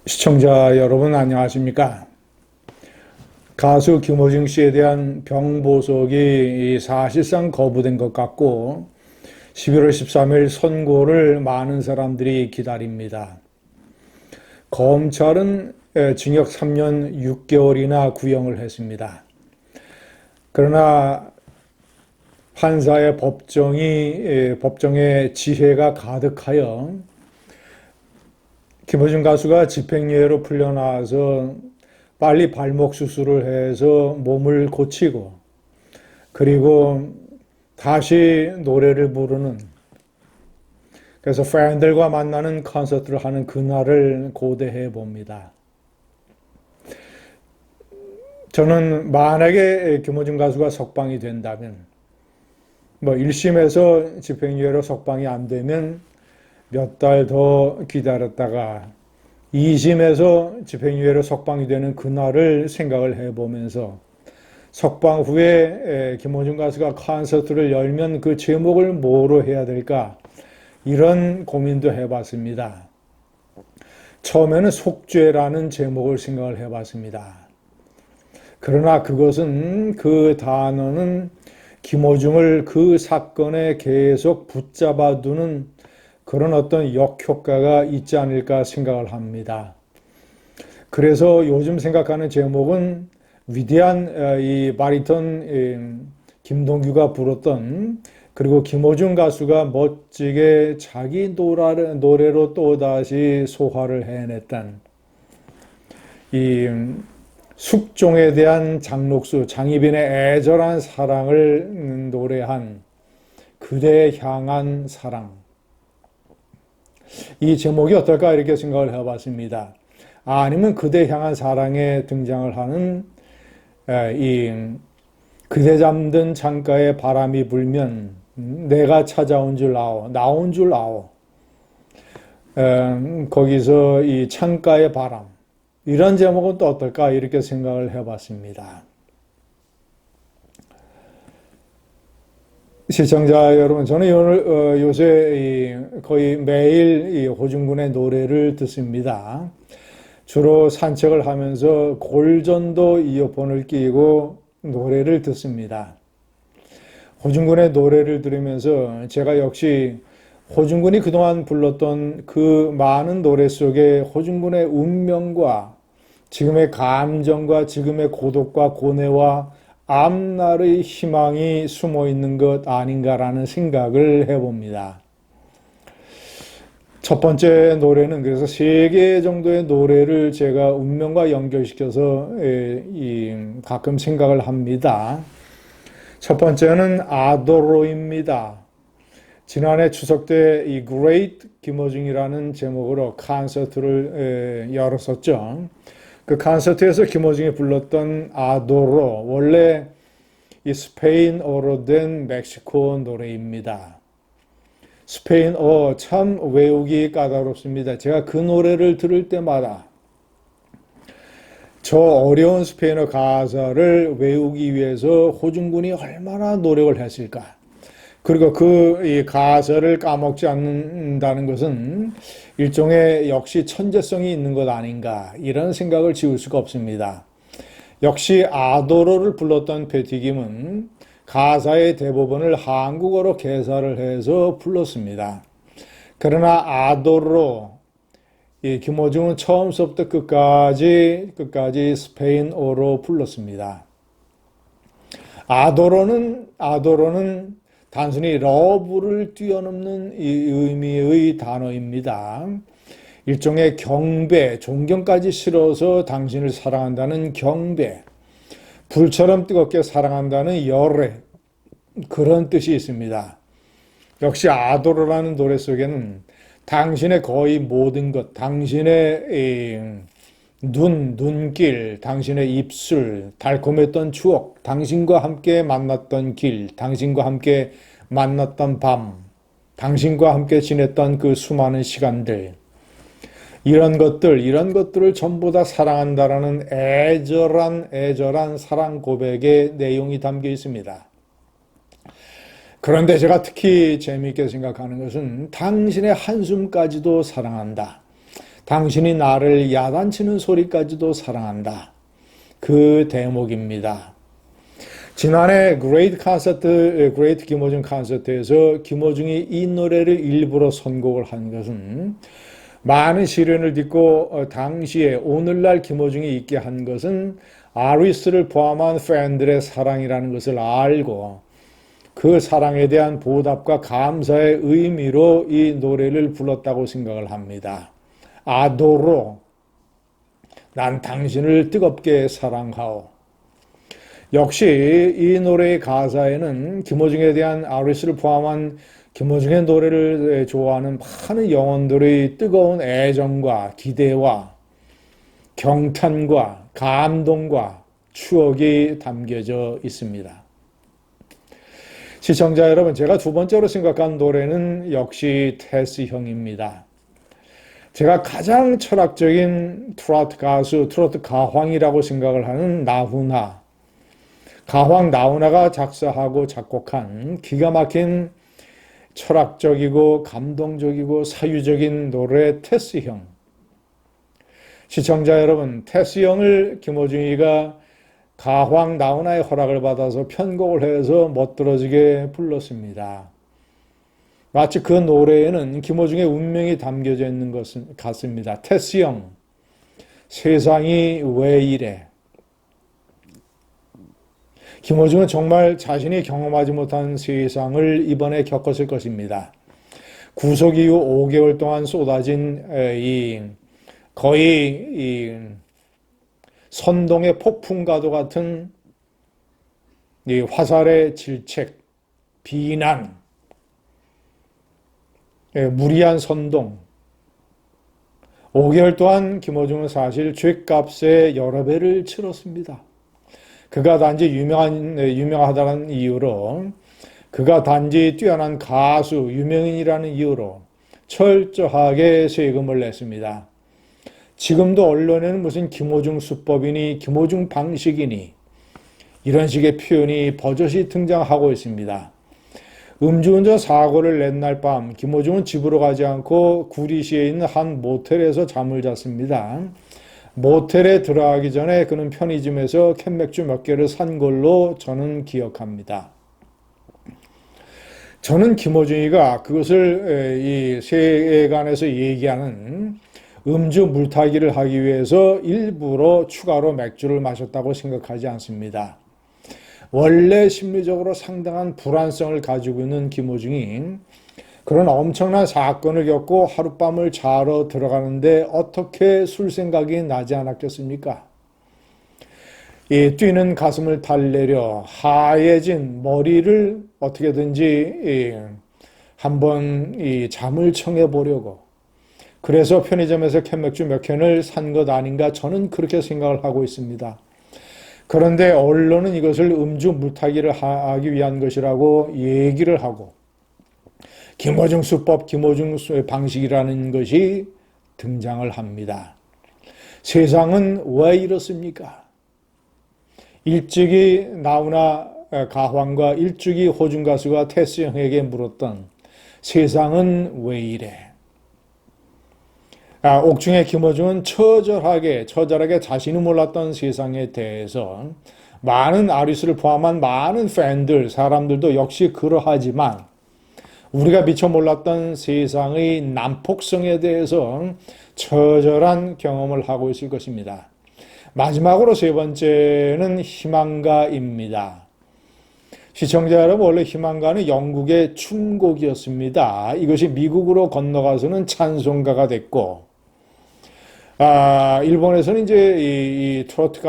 시청자 여러분 안녕하십니까? 가수 김호중 씨에 대한 병보석이 사실상 거부된 것 같고 11월 13일 선고를 많은 사람들이 기다립니다. 검찰은 징역 3년 6개월이나 구형을 했습니다. 그러나 판사의 법정에 지혜가 가득하여 김호중 가수가 집행유예로 풀려나와서 빨리 발목 수술을 해서 몸을 고치고 그리고 다시 노래를 부르는, 그래서 팬들과 만나는 콘서트를 하는 그날을 고대해 봅니다. 저는 만약에 김호중 가수가 석방이 된다면 1심에서 집행유예로 석방이 안 되면 몇 달 더 기다렸다가 2심에서 집행유예로 석방이 되는 그날을 생각을 해보면서 석방 후에 김호중 가수가 콘서트를 열면 그 제목을 뭐로 해야 될까, 이런 고민도 해봤습니다. 처음에는 속죄라는 제목을 생각을 해봤습니다. 그러나 그 단어는 김호중을 그 사건에 계속 붙잡아 두는 그런 어떤 역효과가 있지 않을까 생각을 합니다. 그래서 요즘 생각하는 제목은 위대한 이 바리톤 김동규가 불렀던, 그리고 김호중 가수가 멋지게 자기 노래로 또다시 소화를 해냈던 이 숙종에 대한 장록수, 장희빈의 애절한 사랑을 노래한 그대에 향한 사랑, 이 제목이 어떨까 이렇게 생각을 해봤습니다. 아니면 그대 향한 사랑에 등장을 하는 이 그대 잠든 창가에 바람이 불면 내가 찾아온 줄 아오, 나온 줄 아오. 거기서 이 창가의 바람, 이런 제목은 또 어떨까 이렇게 생각을 해봤습니다. 시청자 여러분, 저는 오늘 요새 거의 매일 이 호중군의 노래를 듣습니다. 주로 산책을 하면서 골전도 이어폰을 끼고 노래를 듣습니다. 호중군의 노래를 들으면서 제가 역시 호중군이 그동안 불렀던 그 많은 노래 속에 호중군의 운명과 지금의 감정과 지금의 고독과 고뇌와 앞날의 희망이 숨어 있는 것 아닌가라는 생각을 해봅니다. 첫 번째 노래는, 그래서 3개 정도의 노래를 제가 운명과 연결시켜서 가끔 생각을 합니다. 첫 번째는 아도로입니다. 지난해 추석 때 이 Great 김호중이라는 제목으로 콘서트를 열었었죠. 그 콘서트에서 김호중이 불렀던 아도로, 원래 이 스페인어로 된 멕시코 노래입니다. 스페인어 참 외우기 까다롭습니다. 제가 그 노래를 들을 때마다 저 어려운 스페인어 가사를 외우기 위해서 호중군이 얼마나 노력을 했을까. 그리고 이 가사를 까먹지 않는다는 것은 일종의 역시 천재성이 있는 것 아닌가, 이런 생각을 지울 수가 없습니다. 역시 아도로를 불렀던 패티김은 가사의 대부분을 한국어로 개사를 해서 불렀습니다. 그러나 아도로, 김호중은 처음부터 끝까지 스페인어로 불렀습니다. 아도로는 단순히 러브를 뛰어넘는 이 의미의 단어입니다. 일종의 경배, 존경까지 실어서 당신을 사랑한다는 경배, 불처럼 뜨겁게 사랑한다는 열애, 그런 뜻이 있습니다. 역시 아도로라는 노래 속에는 당신의 거의 모든 것, 당신의 눈길, 당신의 입술, 달콤했던 추억, 당신과 함께 만났던 길, 당신과 함께 만났던 밤, 당신과 함께 지냈던 그 수많은 시간들, 이런 것들을 전부 다 사랑한다라는 애절한 사랑 고백의 내용이 담겨 있습니다. 그런데 제가 특히 재미있게 생각하는 것은 당신의 한숨까지도 사랑한다. 당신이 나를 야단치는 소리까지도 사랑한다. 그 대목입니다. 지난해 그레이트 김어준 콘서트에서 김어중이 이 노래를 일부러 선곡을 한 것은 많은 시련을 딛고 당시에 오늘날 김어중이 있게 한 것은 아리스를 포함한 팬들의 사랑이라는 것을 알고 그 사랑에 대한 보답과 감사의 의미로 이 노래를 불렀다고 생각을 합니다. 아도로, 난 당신을 뜨겁게 사랑하오. 역시 이 노래의 가사에는 김어중에 대한 아리스를 포함한 김어중의 노래를 좋아하는 많은 영혼들의 뜨거운 애정과 기대와 경탄과 감동과 추억이 담겨져 있습니다. 시청자 여러분, 제가 두 번째로 생각한 노래는 역시 테스 형입니다. 제가 가장 철학적인 트로트 가수, 트로트 가황이라고 생각을 하는 나훈아. 가황 나훈아가 작사하고 작곡한 기가 막힌 철학적이고 감동적이고 사유적인 노래 테스 형. 시청자 여러분, 테스 형을 김어중이가 가황 나훈아의 허락을 받아서 편곡을 해서 멋들어지게 불렀습니다. 마치 그 노래에는 김어중의 운명이 담겨져 있는 것 같습니다. 테스 형, 세상이 왜 이래? 김어중은 정말 자신이 경험하지 못한 세상을 이번에 겪었을 것입니다. 구속 이후 5개월 동안 쏟아진 거의 선동의 폭풍과도 같은 이 화살의 질책, 비난, 무리한 선동. 5개월 동안 김어중은 사실 죗값의 여러 배를 치렀습니다. 그가 단지 유명하다는 이유로, 그가 단지 뛰어난 가수, 유명인이라는 이유로 철저하게 세금을 냈습니다. 지금도 언론에는 무슨 김어중 수법이니 김어중 방식이니 이런 식의 표현이 버젓이 등장하고 있습니다. 음주운전 사고를 낸 날 밤 김어중은 집으로 가지 않고 구리시에 있는 한 모텔에서 잠을 잤습니다. 모텔에 들어가기 전에 그는 편의점에서 캔맥주 몇 개를 산 걸로 저는 기억합니다. 저는 김어중이가 그것을 이 세간에서 얘기하는 음주 물타기를 하기 위해서 일부러 추가로 맥주를 마셨다고 생각하지 않습니다. 원래 심리적으로 상당한 불안성을 가지고 있는 김어중이 그런 엄청난 사건을 겪고 하룻밤을 자러 들어가는데 어떻게 술 생각이 나지 않았겠습니까? 이 뛰는 가슴을 달래려 하얘진 머리를 어떻게든지 한번 이 잠을 청해 보려고, 그래서 편의점에서 캔맥주 몇 캔을 산 것 아닌가, 저는 그렇게 생각을 하고 있습니다. 그런데 언론은 이것을 음주 물타기를 하기 위한 것이라고 얘기를 하고 김어중 수법, 김어중 방식이라는 것이 등장을 합니다. 세상은 왜 이렇습니까? 일찍이 나훈아 가황과 일찍이 호중 가수가 테스 형에게 물었던 세상은 왜 이래? 옥중의 김어중은 처절하게 자신이 몰랐던 세상에 대해서 많은 아리스를 포함한 많은 팬들, 사람들도 역시 그러하지만 우리가 미처 몰랐던 세상의 난폭성에 대해서 처절한 경험을 하고 있을 것입니다. 마지막으로 세 번째는 희망가입니다. 시청자 여러분, 원래 희망가는 영국의 춤곡이었습니다. 이것이 미국으로 건너가서는 찬송가가 됐고, 일본에서는 이제 이 트로트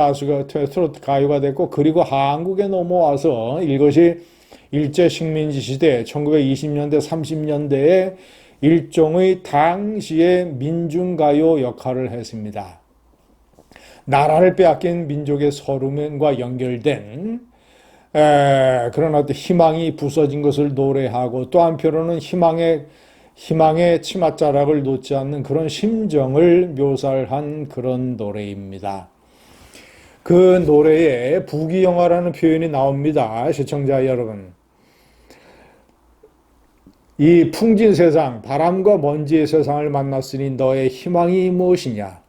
가요가 됐고, 그리고 한국에 넘어와서 이것이 일제 식민지 시대 1920년대 30년대에 일종의 당시의 민중가요 역할을 했습니다. 나라를 빼앗긴 민족의 서름과 연결된 그런 어떤 희망이 부서진 것을 노래하고, 또 한편으로는 희망의 치맛자락을 놓지 않는 그런 심정을 묘사한 그런 노래입니다. 그 노래에 부귀영화라는 표현이 나옵니다. 시청자 여러분. 이 풍진 세상, 바람과 먼지의 세상을 만났으니 너의 희망이 무엇이냐?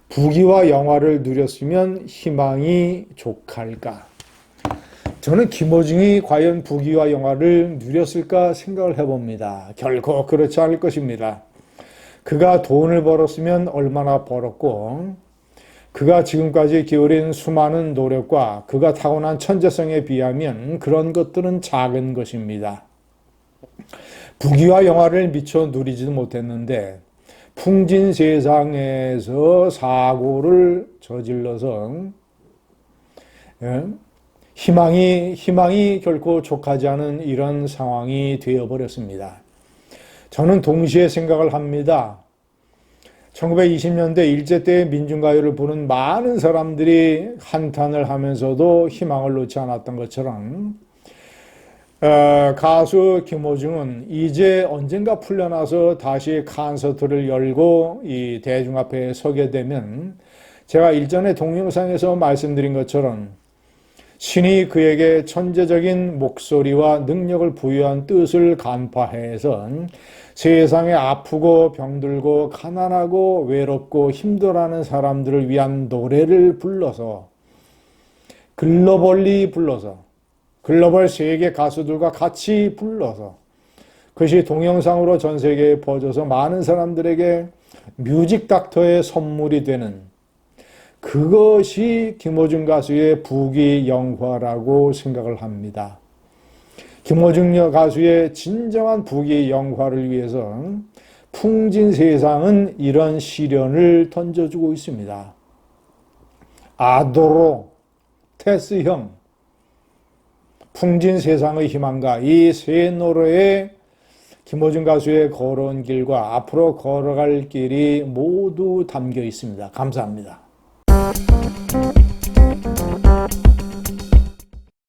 부귀와 영화를 누렸으면 희망이 족할까? 저는 김호중이 과연 부귀와 영화를 누렸을까 생각을 해봅니다. 결코 그렇지 않을 것입니다. 그가 돈을 벌었으면 얼마나 벌었고, 그가 지금까지 기울인 수많은 노력과 그가 타고난 천재성에 비하면 그런 것들은 작은 것입니다. 부귀와 영화를 미처 누리지도 못했는데 풍진 세상에서 사고를 저질러서 희망이 결코 족하지 않은 이런 상황이 되어버렸습니다. 저는 동시에 생각을 합니다. 1920년대 일제 때의 민중가요를 부른 많은 사람들이 한탄을 하면서도 희망을 놓지 않았던 것처럼 가수 김호중은 이제 언젠가 풀려나서 다시 콘서트를 열고 이 대중 앞에 서게 되면 제가 일전에 동영상에서 말씀드린 것처럼 신이 그에게 천재적인 목소리와 능력을 부여한 뜻을 간파해서 세상에 아프고 병들고 가난하고 외롭고 힘들어하는 사람들을 위한 노래를 불러서 글로벌 세계 가수들과 같이 불러서 그것이 동영상으로 전 세계에 퍼져서 많은 사람들에게 뮤직 닥터의 선물이 되는 그것이 김호중 가수의 부귀영화라고 생각을 합니다. 김호중 가수의 진정한 부귀영화를 위해서 풍진 세상은 이런 시련을 던져주고 있습니다. 아도로, 테스형, 풍진 세상의 희망가 이 세 노래에 김호중 가수의 걸어온 길과 앞으로 걸어갈 길이 모두 담겨 있습니다. 감사합니다.